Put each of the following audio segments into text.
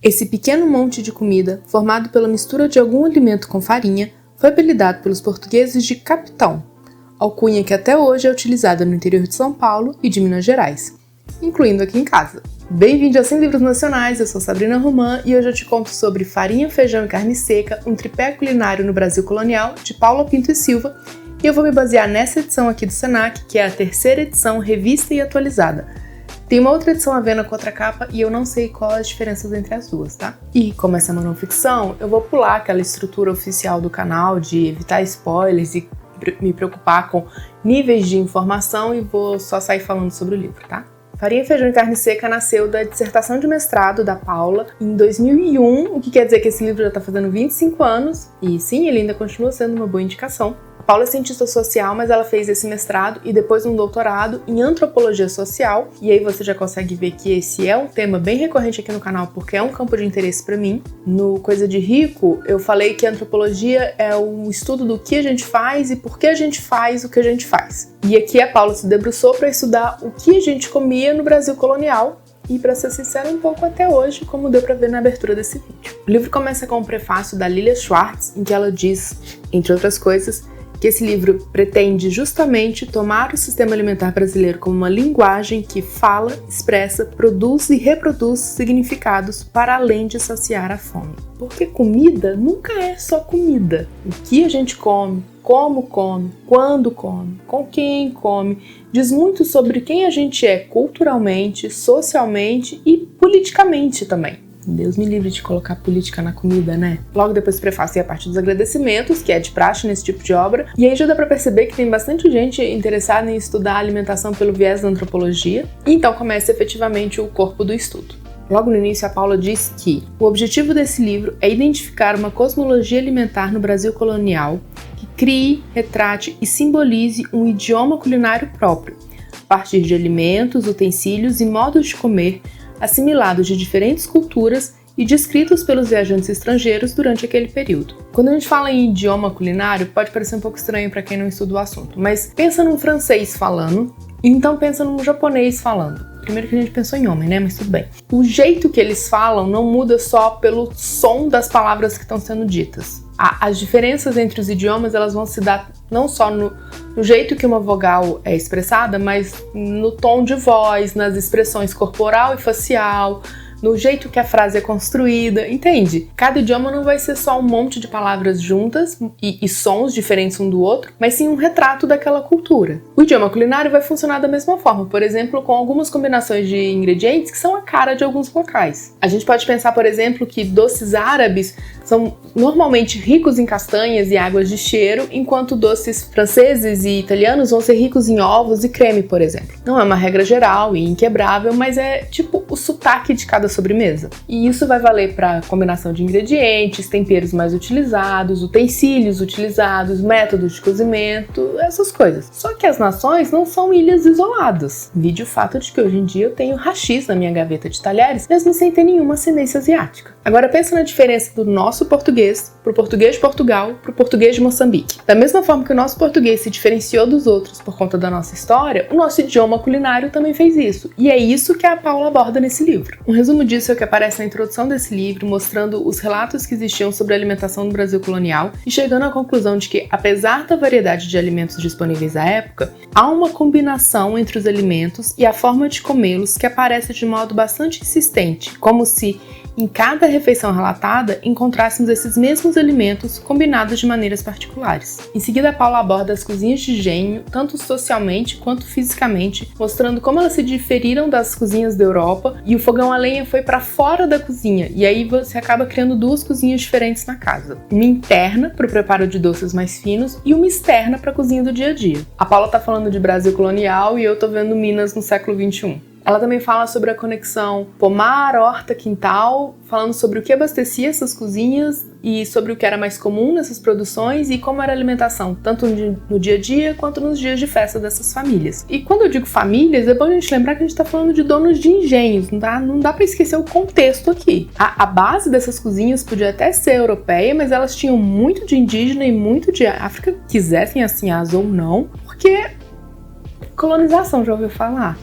Esse pequeno monte de comida, formado pela mistura de algum alimento com farinha, foi apelidado pelos portugueses de capitão, alcunha que até hoje é utilizada no interior de São Paulo e de Minas Gerais, incluindo aqui em casa. Bem-vindo a 100 Livros Nacionais, eu sou Sabrina Romã e hoje eu te conto sobre Farinha, Feijão e Carne Seca, um tripé culinário no Brasil colonial, de Paula Pinto e Silva, e eu vou me basear nessa edição aqui do Senac, que é a terceira edição revista e atualizada. Tem uma outra edição à venda com outra capa e eu não sei qual as diferenças entre as duas, tá? E como essa é uma não ficção, eu vou pular aquela estrutura oficial do canal de evitar spoilers e me preocupar com níveis de informação e vou só sair falando sobre o livro, tá? Farinha, Feijão e Carne Seca nasceu da dissertação de mestrado da Paula em 2001, o que quer dizer que esse livro já está fazendo 25 anos, e sim, ele ainda continua sendo uma boa indicação. A Paula é cientista social, mas ela fez esse mestrado e depois um doutorado em antropologia social, e aí você já consegue ver que esse é um tema bem recorrente aqui no canal, porque é um campo de interesse para mim. No Coisa de Rico, eu falei que a antropologia é o estudo do que a gente faz e por que a gente faz o que a gente faz. E aqui a Paula se debruçou para estudar o que a gente comia no Brasil colonial, e para ser sincero, um pouco até hoje, como deu para ver na abertura desse vídeo. O livro começa com um prefácio da Lilia Schwartz, em que ela diz, entre outras coisas, que esse livro pretende justamente tomar o sistema alimentar brasileiro como uma linguagem que fala, expressa, produz e reproduz significados para além de saciar a fome. Porque comida nunca é só comida. O que a gente come, como come, quando come, com quem come, diz muito sobre quem a gente é culturalmente, socialmente e politicamente também. Deus me livre de colocar política na comida, né? Logo depois do prefácio e a parte dos agradecimentos, que é de praxe nesse tipo de obra, e aí já dá pra perceber que tem bastante gente interessada em estudar a alimentação pelo viés da antropologia, e então começa efetivamente o corpo do estudo. Logo no início, a Paula diz que o objetivo desse livro é identificar uma cosmologia alimentar no Brasil colonial que crie, retrate e simbolize um idioma culinário próprio, a partir de alimentos, utensílios e modos de comer assimilados de diferentes culturas e descritos pelos viajantes estrangeiros durante aquele período. Quando a gente fala em idioma culinário, pode parecer um pouco estranho para quem não estuda o assunto, mas pensa num francês falando, e então pensa num japonês falando. Primeiro que a gente pensou em homem, né? Mas tudo bem. O jeito que eles falam não muda só pelo som das palavras que estão sendo ditas. As diferenças entre os idiomas, elas vão se dar não só no jeito que uma vogal é expressada, mas no tom de voz, nas expressões corporal e facial, no jeito que a frase é construída, entende? Cada idioma não vai ser só um monte de palavras juntas e sons diferentes um do outro, mas sim um retrato daquela cultura. O idioma culinário vai funcionar da mesma forma, por exemplo, com algumas combinações de ingredientes que são a cara de alguns locais. A gente pode pensar, por exemplo, que doces árabes são normalmente ricos em castanhas e águas de cheiro, enquanto doces franceses e italianos vão ser ricos em ovos e creme, por exemplo. Não é uma regra geral e inquebrável, mas é tipo o sotaque de cada sobremesa. E isso vai valer para combinação de ingredientes, temperos mais utilizados, utensílios utilizados, métodos de cozimento, essas coisas. Só que as nações não são ilhas isoladas. Vide o fato de que hoje em dia eu tenho haxiz na minha gaveta de talheres, mesmo sem ter nenhuma ascendência asiática. Agora pensa na diferença do nosso português pro português de Portugal pro português de Moçambique. Da mesma forma que o nosso português se diferenciou dos outros por conta da nossa história, o nosso idioma culinário também fez isso. E é isso que a Paula aborda nesse livro. Um resumo disso é o que aparece na introdução desse livro, mostrando os relatos que existiam sobre a alimentação no Brasil colonial e chegando à conclusão de que, apesar da variedade de alimentos disponíveis à época, há uma combinação entre os alimentos e a forma de comê-los que aparece de modo bastante insistente, como se em cada refeição relatada, encontrássemos esses mesmos alimentos combinados de maneiras particulares. Em seguida, a Paula aborda as cozinhas de engenho, tanto socialmente quanto fisicamente, mostrando como elas se diferiram das cozinhas da Europa, e o fogão a lenha foi para fora da cozinha, e aí você acaba criando duas cozinhas diferentes na casa. Uma interna, para o preparo de doces mais finos, e uma externa para a cozinha do dia a dia. A Paula tá falando de Brasil colonial e eu tô vendo Minas no século XXI. Ela também fala sobre a conexão pomar, horta, quintal, falando sobre o que abastecia essas cozinhas e sobre o que era mais comum nessas produções e como era a alimentação, tanto no dia a dia quanto nos dias de festa dessas famílias. E quando eu digo famílias, é bom a gente lembrar que a gente está falando de donos de engenhos, não dá para esquecer o contexto aqui. A base dessas cozinhas podia até ser europeia, mas elas tinham muito de indígena e muito de África, quisessem assim as ou não, porque colonização, já ouviu falar?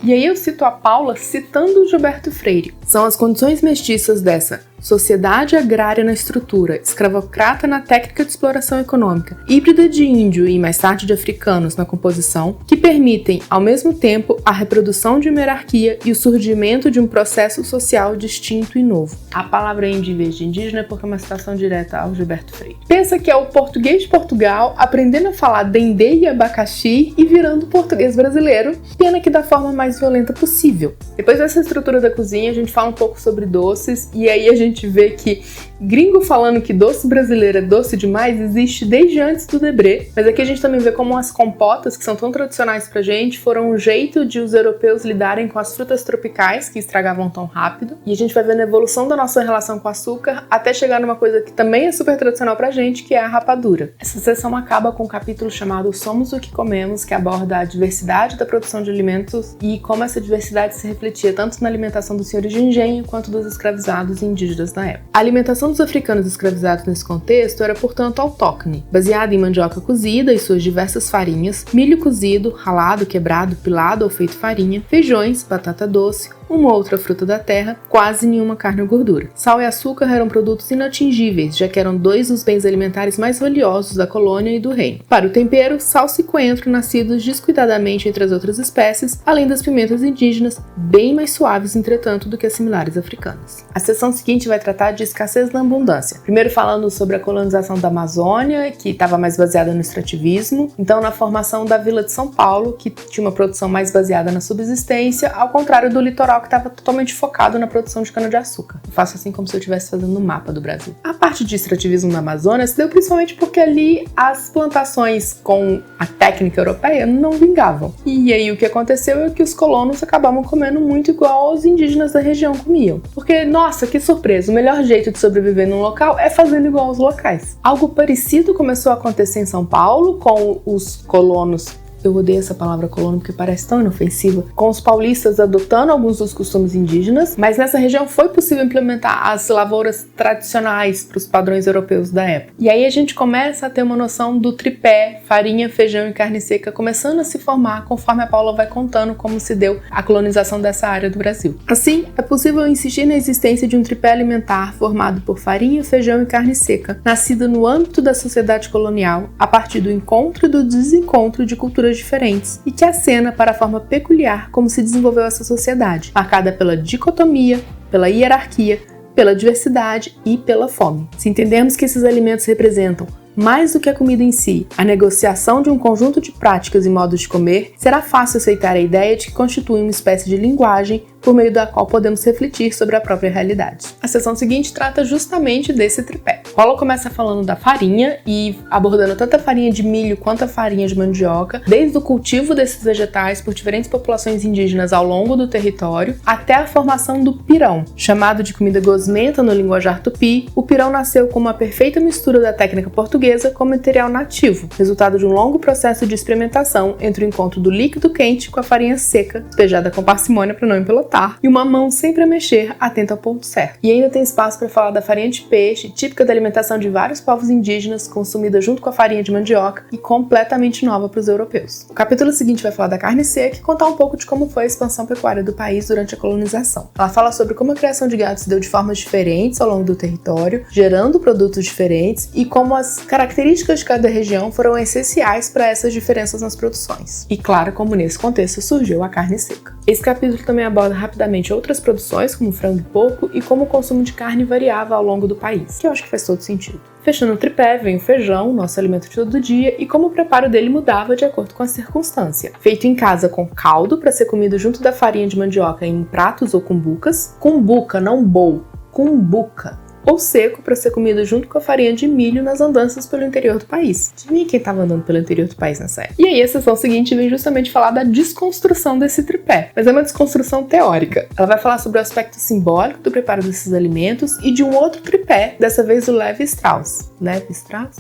E aí eu cito a Paula citando Gilberto Freire. São as condições mestiças dessa sociedade agrária na estrutura, escravocrata na técnica de exploração econômica, híbrida de índio e mais tarde de africanos na composição, que permitem, ao mesmo tempo, a reprodução de uma hierarquia e o surgimento de um processo social distinto e novo. A palavra índio em vez de indígena é porque é uma citação direta ao Gilberto Freire. Pensa que é o português de Portugal aprendendo a falar dendê e abacaxi e virando português brasileiro, pena que da forma mais violenta possível. Depois dessa estrutura da cozinha, a gente fala um pouco sobre doces, e aí a gente vê que gringo falando que doce brasileiro é doce demais existe desde antes do Debré, mas aqui a gente também vê como as compotas, que são tão tradicionais pra gente, foram um jeito de os europeus lidarem com as frutas tropicais que estragavam tão rápido, e a gente vai vendo a evolução da nossa relação com o açúcar até chegar numa coisa que também é super tradicional pra gente, que é a rapadura. Essa sessão acaba com um capítulo chamado Somos o que Comemos, que aborda a diversidade da produção de alimentos e como essa diversidade se refletia tanto na alimentação dos senhores de engenho quanto dos escravizados e indígenas na época. A alimentação dos africanos escravizados nesse contexto era, portanto, autóctone, baseada em mandioca cozida e suas diversas farinhas, milho cozido, ralado, quebrado, pilado ou feito farinha, feijões, batata doce, uma outra fruta da terra, quase nenhuma carne ou gordura. Sal e açúcar eram produtos inatingíveis, já que eram dois dos bens alimentares mais valiosos da colônia e do reino. Para o tempero, salsa e coentro nascidos descuidadamente entre as outras espécies, além das pimentas indígenas, bem mais suaves, entretanto, do que as similares africanas. A seção seguinte vai tratar de escassez na abundância. Primeiro falando sobre a colonização da Amazônia, que estava mais baseada no extrativismo, então na formação da Vila de São Paulo, que tinha uma produção mais baseada na subsistência, ao contrário do litoral, que estava totalmente focado na produção de cana-de-açúcar. Eu faço assim como se eu estivesse fazendo um mapa do Brasil. A parte de extrativismo na Amazônia se deu principalmente porque ali as plantações com a técnica europeia não vingavam. E aí o que aconteceu é que os colonos acabavam comendo muito igual os indígenas da região comiam. Porque, nossa, que surpresa, o melhor jeito de sobreviver num local é fazendo igual aos locais. Algo parecido começou a acontecer em São Paulo com os colonos. Eu odeio essa palavra colono porque parece tão inofensiva, com os paulistas adotando alguns dos costumes indígenas, mas nessa região foi possível implementar as lavouras tradicionais para os padrões europeus da época. E aí a gente começa a ter uma noção do tripé, farinha, feijão e carne seca começando a se formar conforme a Paula vai contando como se deu a colonização dessa área do Brasil. Assim, é possível insistir na existência de um tripé alimentar formado por farinha, feijão e carne seca, nascido no âmbito da sociedade colonial, a partir do encontro e do desencontro de culturas diferentes, e que acena para a forma peculiar como se desenvolveu essa sociedade, marcada pela dicotomia, pela hierarquia, pela diversidade e pela fome. Se entendermos que esses alimentos representam mais do que a comida em si, a negociação de um conjunto de práticas e modos de comer, será fácil aceitar a ideia de que constituem uma espécie de linguagem por meio da qual podemos refletir sobre a própria realidade. A seção seguinte trata justamente desse tripé. Paulo começa falando da farinha e abordando tanto a farinha de milho quanto a farinha de mandioca, desde o cultivo desses vegetais por diferentes populações indígenas ao longo do território, até a formação do pirão. Chamado de comida gosmenta no linguajar tupi, o pirão nasceu como uma perfeita mistura da técnica portuguesa com material nativo, resultado de um longo processo de experimentação entre o encontro do líquido quente com a farinha seca, despejada com parcimônia para não empelotar, e uma mão sempre a mexer, atenta ao ponto certo. E ainda tem espaço para falar da farinha de peixe, típica da alimentação de vários povos indígenas, consumida junto com a farinha de mandioca e completamente nova para os europeus. O capítulo seguinte vai falar da carne seca e contar um pouco de como foi a expansão pecuária do país durante a colonização. Ela fala sobre como a criação de gado se deu de formas diferentes ao longo do território, gerando produtos diferentes e como as características de cada região foram essenciais para essas diferenças nas produções. E claro, como nesse contexto surgiu a carne seca. Esse capítulo também aborda rapidamente outras produções, como frango e porco, e como o consumo de carne variava ao longo do país, que eu acho que faz todo sentido. Fechando o tripé, vem o feijão, nosso alimento de todo dia, e como o preparo dele mudava de acordo com a circunstância. Feito em casa com caldo, para ser comido junto da farinha de mandioca em pratos ou cumbucas. Cumbuca, não bowl, cumbuca. Ou seco para ser comido junto com a farinha de milho nas andanças pelo interior do país. Adivinha quem estava andando pelo interior do país nessa época? E aí a sessão seguinte vem justamente falar da desconstrução desse tripé, mas é uma desconstrução teórica. Ela vai falar sobre o aspecto simbólico do preparo desses alimentos e de um outro tripé, dessa vez o Levi-Strauss. Levi-Strauss?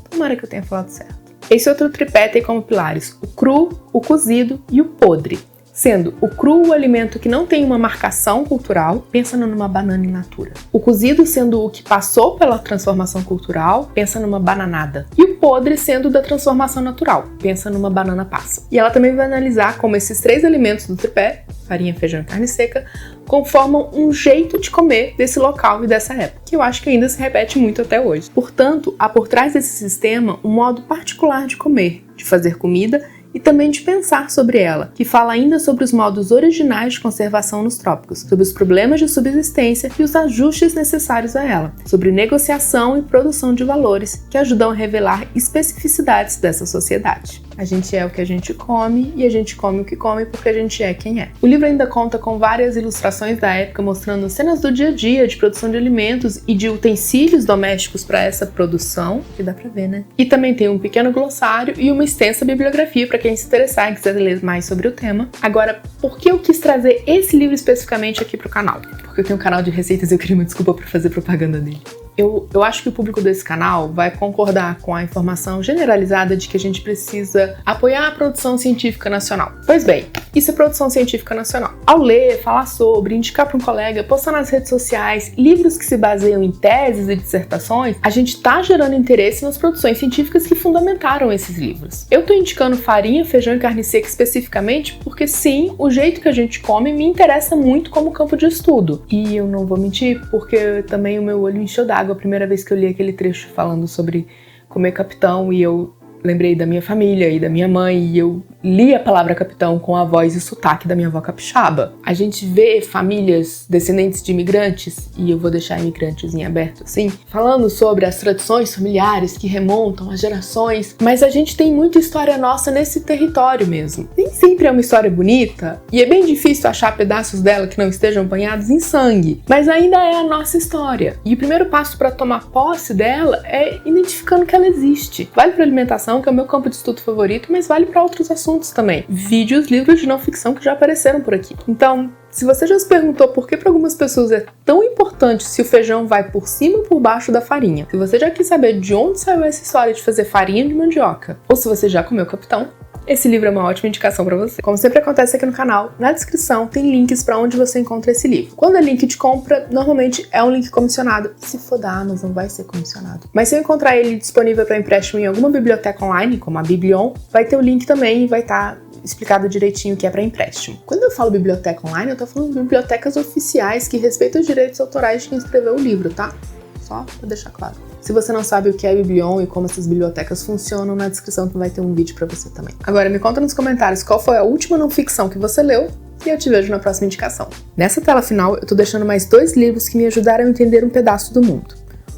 Tomara que eu tenha falado certo. Esse outro tripé tem como pilares o cru, o cozido e o podre. Sendo o cru o alimento que não tem uma marcação cultural, pensando numa banana in natura. O cozido sendo o que passou pela transformação cultural, pensa numa bananada. E o podre sendo da transformação natural, pensa numa banana passa. E ela também vai analisar como esses três alimentos do tripé, farinha, feijão e carne seca, conformam um jeito de comer desse local e dessa época, que eu acho que ainda se repete muito até hoje. Portanto, há por trás desse sistema um modo particular de comer, de fazer comida e também de pensar sobre ela, que fala ainda sobre os modos originais de conservação nos trópicos, sobre os problemas de subsistência e os ajustes necessários a ela, sobre negociação e produção de valores, que ajudam a revelar especificidades dessa sociedade. A gente é o que a gente come e a gente come o que come porque a gente é quem é. O livro ainda conta com várias ilustrações da época mostrando cenas do dia a dia de produção de alimentos e de utensílios domésticos para essa produção, que dá pra ver, né? E também tem um pequeno glossário e uma extensa bibliografia para quem se interessar e quiser ler mais sobre o tema. Agora, por que eu quis trazer esse livro especificamente aqui pro canal? Porque eu tenho um canal de receitas e eu queria uma desculpa por fazer propaganda dele. Eu acho que o público desse canal vai concordar com a informação generalizada de que a gente precisa apoiar a produção científica nacional. Pois bem, isso é produção científica nacional. Ao ler, falar sobre, indicar para um colega, postar nas redes sociais, livros que se baseiam em teses e dissertações, a gente está gerando interesse nas produções científicas que fundamentaram esses livros. Eu estou indicando farinha, feijão e carne seca especificamente porque sim, o jeito que a gente come me interessa muito como campo de estudo. E eu não vou mentir, porque também o meu olho encheu d'água a primeira vez que eu li aquele trecho falando sobre comer capitão e eu lembrei da minha família e da minha mãe e eu li a palavra capitão com a voz e sotaque da minha avó capixaba. A gente vê famílias descendentes de imigrantes, e eu vou deixar imigrantes em aberto assim, falando sobre as tradições familiares que remontam às gerações, mas a gente tem muita história nossa nesse território mesmo. Nem sempre é uma história bonita, e é bem difícil achar pedaços dela que não estejam banhados em sangue, mas ainda é a nossa história. E o primeiro passo para tomar posse dela é identificando que ela existe. Vale para alimentação, que é o meu campo de estudo favorito, mas vale para outros assuntos também. Vídeos, livros de não ficção que já apareceram por aqui. Então, se você já se perguntou por que para algumas pessoas é tão importante se o feijão vai por cima ou por baixo da farinha, se você já quis saber de onde saiu essa história de fazer farinha de mandioca, ou se você já comeu capitão, esse livro é uma ótima indicação para você. Como sempre acontece aqui no canal, na descrição tem links para onde você encontra esse livro. Quando é link de compra, normalmente é um link comissionado. Se for da Amazon, vai ser comissionado. Mas se eu encontrar ele disponível para empréstimo em alguma biblioteca online, como a Biblion, vai ter o link também e vai estar explicado direitinho o que é para empréstimo. Quando eu falo biblioteca online, eu tô falando de bibliotecas oficiais que respeitam os direitos autorais de quem escreveu o livro, tá? Só pra deixar claro. Se você não sabe o que é Biblion e como essas bibliotecas funcionam, na descrição vai ter um vídeo pra você também. Agora, me conta nos comentários qual foi a última não ficção que você leu e eu te vejo na próxima indicação. Nessa tela final, eu tô deixando mais 2 livros que me ajudaram a entender um pedaço do mundo.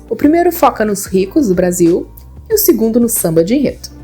O primeiro foca nos ricos do Brasil e o segundo no samba de enredo.